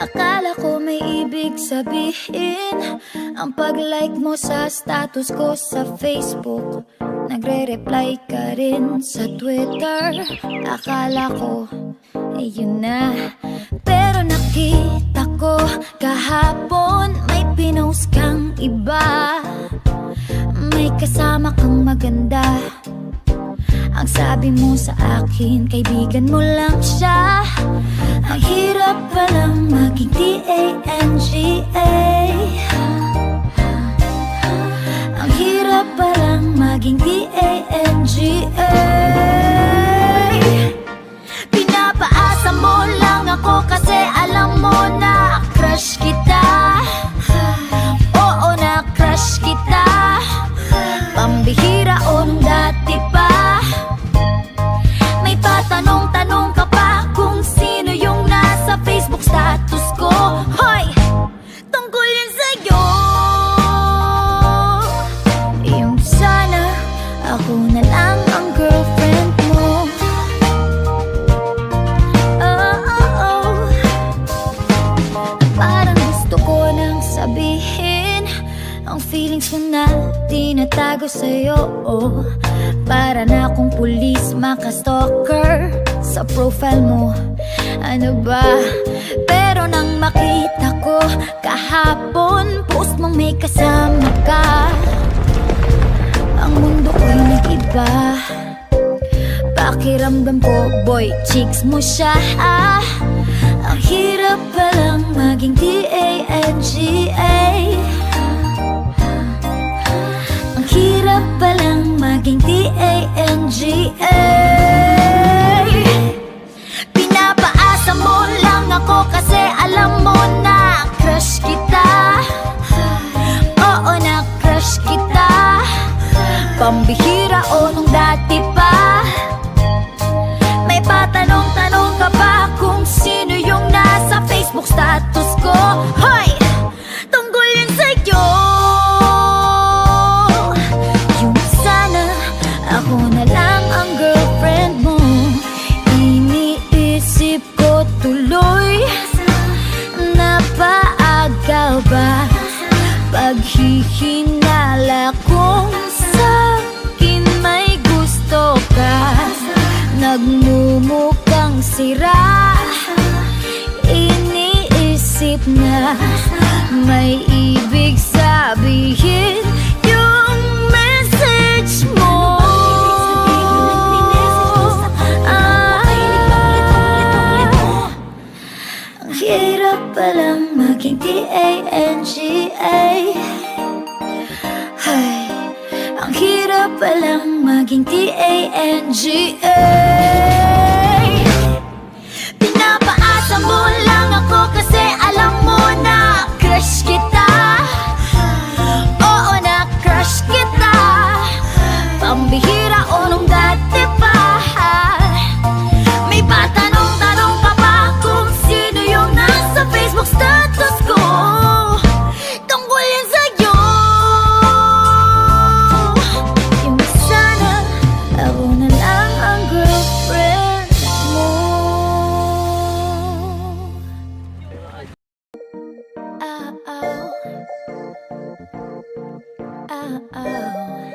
Akala ko may ibig sabihin ang pag-like mo sa status ko sa Facebook. Nagre-reply ka rin sa Twitter. Akala ko, yun na. Pero nakita ko kahapon may pinost kang iba. May kasama kang maganda. Ang sabi mo sa akin, kaibigan mo lang siya. Ang hirap palang maging D-A-N-G-A. Ang hirap palang maging D-A-N-G-A. Pinapaasa mo lang ako kasi alam mo na crush kita. Oo, na crush kita. Pambihira o nung dati pa. May patanong-tanong ka pa kung sino yung nasa Facebook status ko. Hoy! Tungkol yan sa'yo. Yung sana ako na lang ang girlfriend mo. Parang gusto ko nang sabihin ang feelings ko na tinatago sa'yo. Para na akong pulis maka-stalker sa profile mo. Ano ba? Pero nang makita ko kahapon post mong may kasama ka, ang mundo ko'y nag-iba. Pakiramdam ko, boy, chicks mo siya. Ang hirap palang maging D-A-N-G-A. Ang hirap palang maging D-A-N-G-A. Pinapaasa mo lang ako kasi alam mo na crush kita. Oo, na crush kita. Pambihira o nung dati pa. May patanong-tanong ka pa kung sino yung nasa Facebook status ko. Hoy! Tungkol yan sa'yo. Yung sana ako na lang ang girlfriend mo. Iniisip ko tuloy, napaaga ba paghihinala kung sa'kin may gusto ka. Nagmumukhang sira, iniisip na may ibig sabihin yung message mo. Ang hirap palang maging D-A-N-G-A. Ay, ang hirap palang maging D-A-N-G-A. Pinapaasa mo lang ako kasi alam mo na crush kita. Oo, na crush kita. Pambihira o nung dati pa. May patanong-tanong ka pa kung sino yung nasa Facebook status ko. Tungkol yan sa'yo. Yung sana ako na lang ang girlfriend mo. Oh.